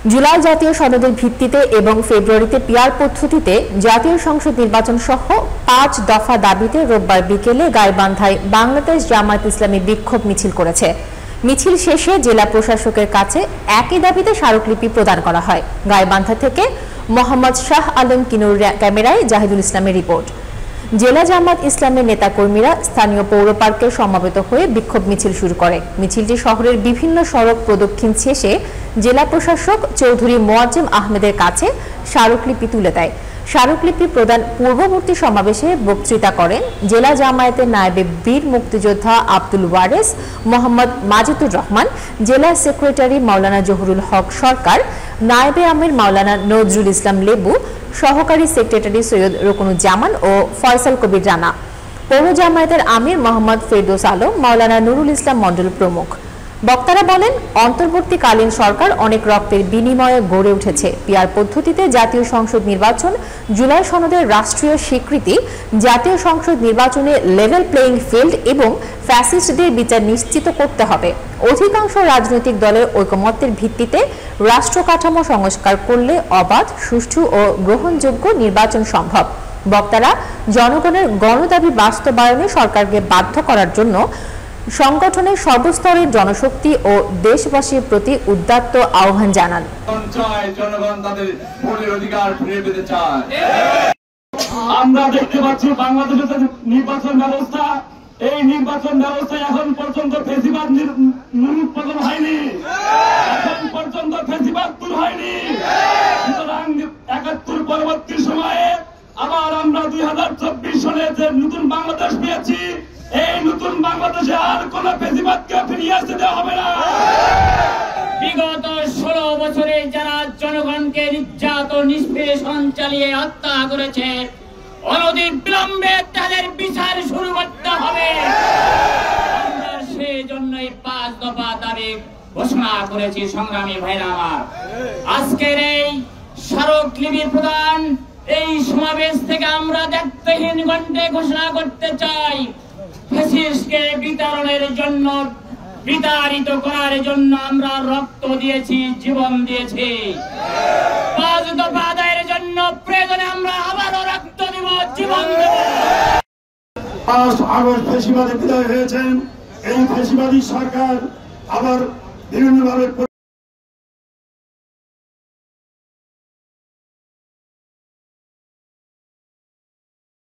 জুলাই জাতীয় সনদের ভিত্তিতে এবং ফেব্রুয়ারিতে পিআর পদ্ধতিতে জাতীয় সংসদ নির্বাচন সহ ৫ দফা দাবিতে রোববার বিকেলে গাইবান্ধায় বাংলাদেশ জামায়াত ইসলামী বিক্ষোভ মিছিল করেছে। মিছিল শেষে জেলা প্রশাসকের কাছে একই দাবিতে স্মারকলিপি প্রদান করা হয়। গাইবান্ধা থেকে মোহাম্মদ শাহ আলম কিনুর ক্যামেরায় জাহিদুল ইসলামের রিপোর্ট। জেলা জামায়াত ইসলামের নেতাকর্মীরা স্থানীয় পৌর পার্কে সমবেত হয়ে বিক্ষোভ মিছিল শুরু করে। মিছিলটি শহরের বিভিন্ন সড়ক প্রদক্ষিণ শেষে জেলা প্রশাসক চৌধুরী মোয়াজ্জেম আহমেদের কাছে স্মারকলিপি তুলে দেয়। স্মারকলিপি প্রদান পূর্ববর্তী সমাবেশে বক্তৃতা করেন জেলা জামায়াতের নায়েবে বীর মুক্তিযোদ্ধা আব্দুল ওয়ারেস মোহাম্মদ মাজিদুর রহমান, জেলা সেক্রেটারি মাওলানা জহুরুল হক সরকার, নায়েবে আমির মাওলানা নজরুল ইসলাম লেবু, সহকারী সেক্রেটারি সৈয়দ রুকনুজ্জামান ও ফয়সাল কবির রানা, পৌর জামায়াতের আমির মোহাম্মদ ফেরদৌস আলম, মাওলানা নুরুল ইসলাম মণ্ডল প্রমুখ। বক্তারা বলেন, অন্তর্বর্তীকালীন সরকার অনেক রক্তের বিনিময়ে গড়ে উঠেছে। পিআর পদ্ধতিতে জাতীয় সংসদ নির্বাচন, জুলাই সনদের রাষ্ট্রীয় স্বীকৃতি, জাতীয় সংসদ নির্বাচনে লেভেল প্লেইং ফিল্ড এবং ফ্যাসিস্টদের বিচার নিশ্চিত করতে হবে। অধিকাংশ রাজনৈতিক দলের ঐকমত্যের ভিত্তিতে রাষ্ট্র কাঠামো সংস্কার করলে অবাধ, সুষ্ঠু ও গ্রহণযোগ্য নির্বাচন সম্ভব। বক্তারা জনগণের গণদাবি বাস্তবায়নে সরকারকে বাধ্য করার জন্য সংগঠনের সর্বস্তরের জনশক্তি ও দেশবাসীর প্রতি উদাত্ত আহ্বান জানান। আমরা দেখতে পাচ্ছি বাংলাদেশের নির্বাচন ব্যবস্থা, এই নির্বাচন ব্যবস্থা এখন পর্যন্ত ফেসিবাদ উৎপাদন হয়নি, এখন পর্যন্ত ফেসিবাদ দূর হয়নি। সুতরাং ৭১ পরবর্তী সময়ে আবার আমরা ২০২৪ সালে যে নতুন বাংলাদেশ পেয়েছি, এই নতুন বাংলাদেশে আর কোন ফেসিবাদকে ফিরিয়ে আসতে দেওয়া হবে না। বিগত ১৬ বছরে যারা জনগণকে নির্যাতন নিষ্পেষণ চালিয়ে হত্যা করেছে, অনধিক বিলম্বে তাদের বিচার শুরু করতে হবে। আমরা সেই জন্যই ৫ দফা দাবি ঘোষণা করেছি। সংগ্রামী ভাইরা আমার, আজকের এই স্মারকলিপি প্রদান এই সমাবেশ থেকে আমরা দায়িত্বহীন কণ্ঠে ঘোষণা করতে চাই, ফ্যাসিস্টকে বিতাড়নের জন্য, বিতাড়িত করার জন্য আমরা রক্ত দিয়েছি, জীবন দিয়েছি। ৫ দফা আদায়ের জন্য প্রয়োজনে আমরা আবারও রক্ত দিব, জীবন দেব। ৫ আগস্ট ফ্যাসিবাদে বিদায় হয়েছেন। এই ফ্যাসিবাদী সরকার আবার বিভিন্নভাবে